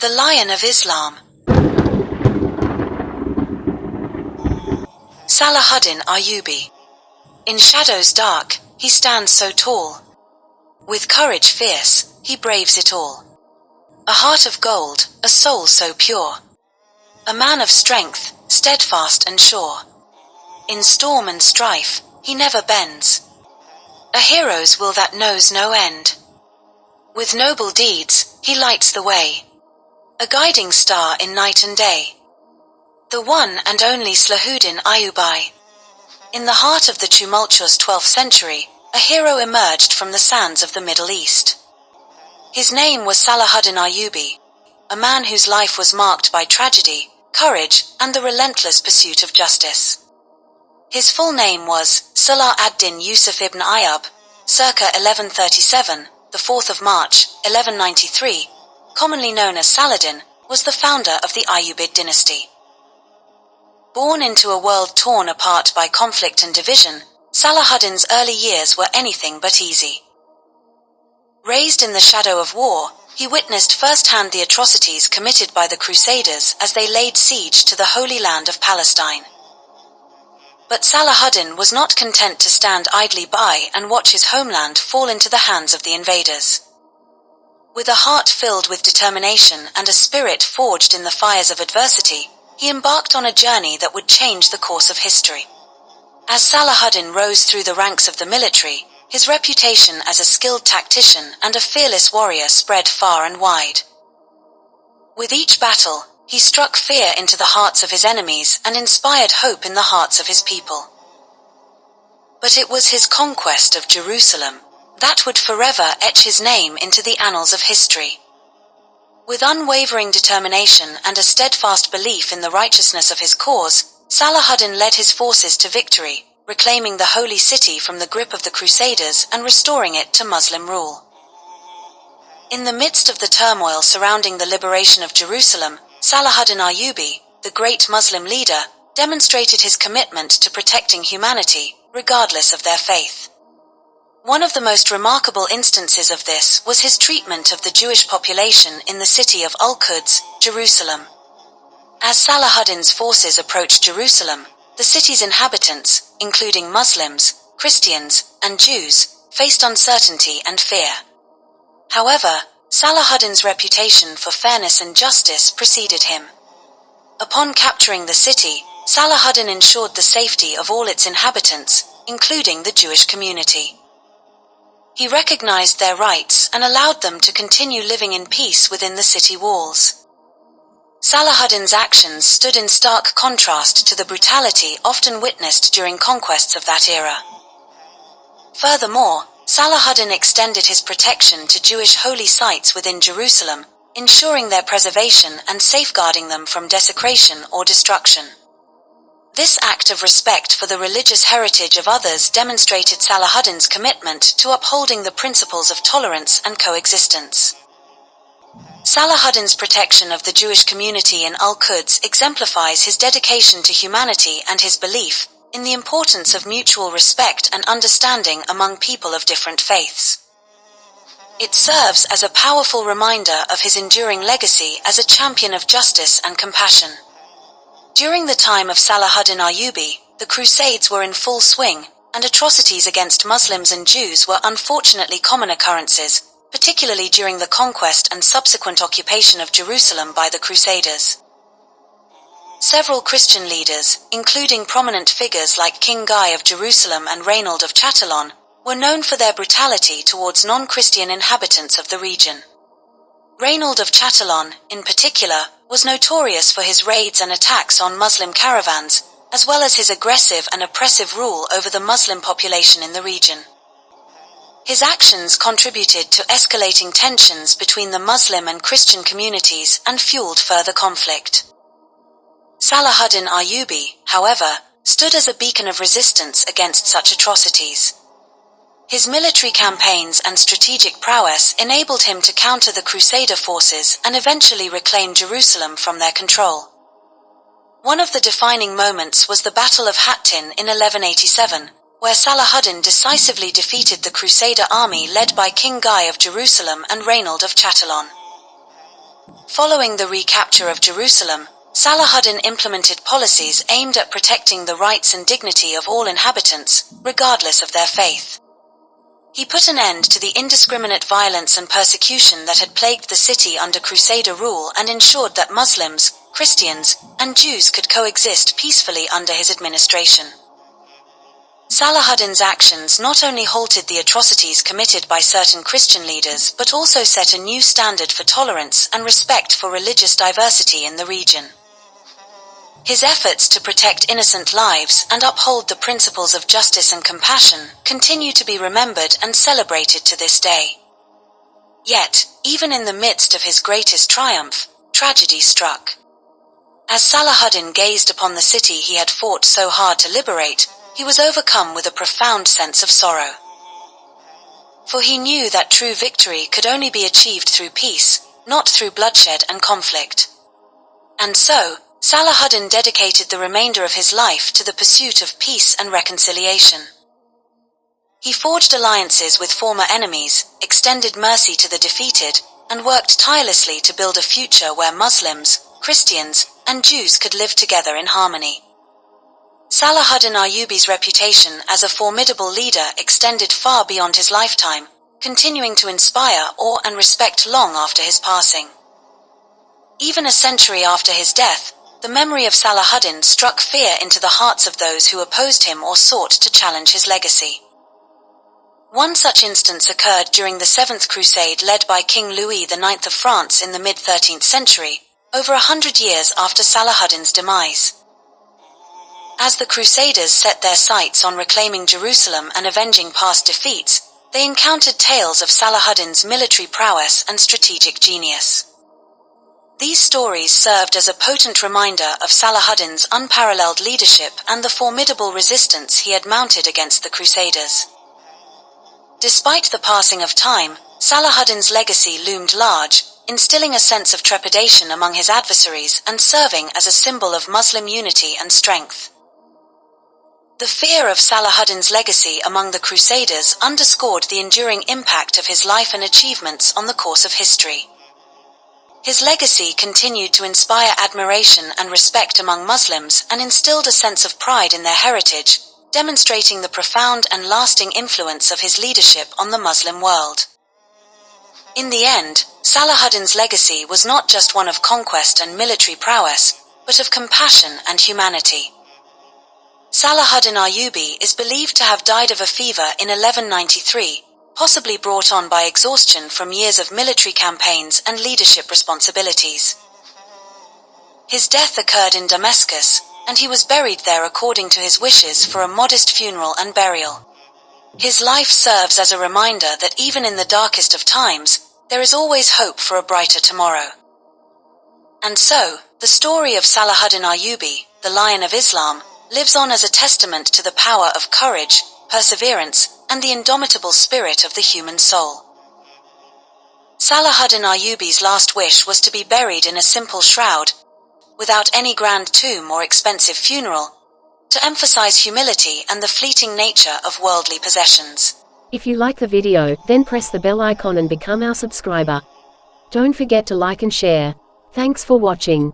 The Lion of Islam. Salahuddin Al Ayyubi. In shadows dark, he stands so tall. With courage fierce, he braves it all. A heart of gold, a soul so pure. A man of strength, steadfast and sure. In storm and strife, he never bends. A hero's will that knows no end. With noble deeds, he lights the way. A guiding star in night and day. The one and only Salahuddin Al Ayyubi. In the heart of the tumultuous 12th century, a hero emerged from the sands of the Middle East. His name was Salahuddin Al Ayyubi, a man whose life was marked by tragedy, courage, and the relentless pursuit of justice. His full name was Salahuddin Yusuf ibn Ayyub, circa 1137, the 4th of March, 1193, commonly known as Saladin, was the founder of the Ayyubid dynasty. Born into a world torn apart by conflict and division, Salahuddin's early years were anything but easy. Raised in the shadow of war, he witnessed firsthand the atrocities committed by the Crusaders as they laid siege to the Holy Land of Palestine. But Salahuddin was not content to stand idly by and watch his homeland fall into the hands of the invaders. With a heart filled with determination and a spirit forged in the fires of adversity, he embarked on a journey that would change the course of history. As Salahuddin rose through the ranks of the military, his reputation as a skilled tactician and a fearless warrior spread far and wide. With each battle, he struck fear into the hearts of his enemies and inspired hope in the hearts of his people. But it was his conquest of Jerusalem that would forever etch his name into the annals of history. With unwavering determination and a steadfast belief in the righteousness of his cause, Salahuddin led his forces to victory, reclaiming the holy city from the grip of the Crusaders and restoring it to Muslim rule. In the midst of the turmoil surrounding the liberation of Jerusalem, Salahuddin Al Ayyubi, the great Muslim leader, demonstrated his commitment to protecting humanity, regardless of their faith. One of the most remarkable instances of this was his treatment of the Jewish population in the city of Al-Quds, Jerusalem. As Salahuddin's forces approached Jerusalem, the city's inhabitants, including Muslims, Christians, and Jews, faced uncertainty and fear. However, Salahuddin's reputation for fairness and justice preceded him. Upon capturing the city, Salahuddin ensured the safety of all its inhabitants, including the Jewish community. He recognized their rights and allowed them to continue living in peace within the city walls. Salahuddin's actions stood in stark contrast to the brutality often witnessed during conquests of that era. Furthermore, Salahuddin extended his protection to Jewish holy sites within Jerusalem, ensuring their preservation and safeguarding them from desecration or destruction. This act of respect for the religious heritage of others demonstrated Salahuddin's commitment to upholding the principles of tolerance and coexistence. Salahuddin's protection of the Jewish community in Al-Quds exemplifies his dedication to humanity and his belief in the importance of mutual respect and understanding among people of different faiths. It serves as a powerful reminder of his enduring legacy as a champion of justice and compassion. During the time of Salahuddin Al Ayyubi, the Crusades were in full swing, and atrocities against Muslims and Jews were unfortunately common occurrences, particularly during the conquest and subsequent occupation of Jerusalem by the Crusaders. Several Christian leaders, including prominent figures like King Guy of Jerusalem and Reynold of Chatillon, were known for their brutality towards non-Christian inhabitants of the region. Reynold of Chatillon, in particular, was notorious for his raids and attacks on Muslim caravans, as well as his aggressive and oppressive rule over the Muslim population in the region. His actions contributed to escalating tensions between the Muslim and Christian communities and fueled further conflict. Salahuddin Al Ayyubi, however, stood as a beacon of resistance against such atrocities. His military campaigns and strategic prowess enabled him to counter the Crusader forces and eventually reclaim Jerusalem from their control. One of the defining moments was the Battle of Hattin in 1187, where Salahuddin decisively defeated the Crusader army led by King Guy of Jerusalem and Reynold of Chatillon. Following the recapture of Jerusalem, Salahuddin implemented policies aimed at protecting the rights and dignity of all inhabitants, regardless of their faith. He put an end to the indiscriminate violence and persecution that had plagued the city under Crusader rule and ensured that Muslims, Christians, and Jews could coexist peacefully under his administration. Salahuddin's actions not only halted the atrocities committed by certain Christian leaders but also set a new standard for tolerance and respect for religious diversity in the region. His efforts to protect innocent lives and uphold the principles of justice and compassion continue to be remembered and celebrated to this day. Yet, even in the midst of his greatest triumph, tragedy struck. As Salahuddin gazed upon the city he had fought so hard to liberate, he was overcome with a profound sense of sorrow. For he knew that true victory could only be achieved through peace, not through bloodshed and conflict. And so, Salahuddin dedicated the remainder of his life to the pursuit of peace and reconciliation. He forged alliances with former enemies, extended mercy to the defeated, and worked tirelessly to build a future where Muslims, Christians, and Jews could live together in harmony. Salahuddin Ayyubi's reputation as a formidable leader extended far beyond his lifetime, continuing to inspire awe and respect long after his passing. Even a century after his death, the memory of Salahuddin struck fear into the hearts of those who opposed him or sought to challenge his legacy. One such instance occurred during the Seventh Crusade led by King Louis IX of France in the mid-13th century, over 100 years after Salahuddin's demise. As the Crusaders set their sights on reclaiming Jerusalem and avenging past defeats, they encountered tales of Salahuddin's military prowess and strategic genius. These stories served as a potent reminder of Salahuddin's unparalleled leadership and the formidable resistance he had mounted against the Crusaders. Despite the passing of time, Salahuddin's legacy loomed large, instilling a sense of trepidation among his adversaries and serving as a symbol of Muslim unity and strength. The fear of Salahuddin's legacy among the Crusaders underscored the enduring impact of his life and achievements on the course of history. His legacy continued to inspire admiration and respect among Muslims and instilled a sense of pride in their heritage, demonstrating the profound and lasting influence of his leadership on the Muslim world. In the end, Salahuddin's legacy was not just one of conquest and military prowess, but of compassion and humanity. Salahuddin Ayyubi is believed to have died of a fever in 1193, possibly brought on by exhaustion from years of military campaigns and leadership responsibilities. His death occurred in Damascus, and he was buried there according to his wishes for a modest funeral and burial. His life serves as a reminder that even in the darkest of times, there is always hope for a brighter tomorrow. And so, the story of Salahuddin Ayyubi, the Lion of Islam, lives on as a testament to the power of courage, perseverance, and the indomitable spirit of the human soul. Salahuddin Ayyubi's last wish was to be buried in a simple shroud, without any grand tomb or expensive funeral, to emphasize humility and the fleeting nature of worldly possessions. If you like the video, then press the bell icon and become our subscriber. Don't forget to like and share. Thanks for watching.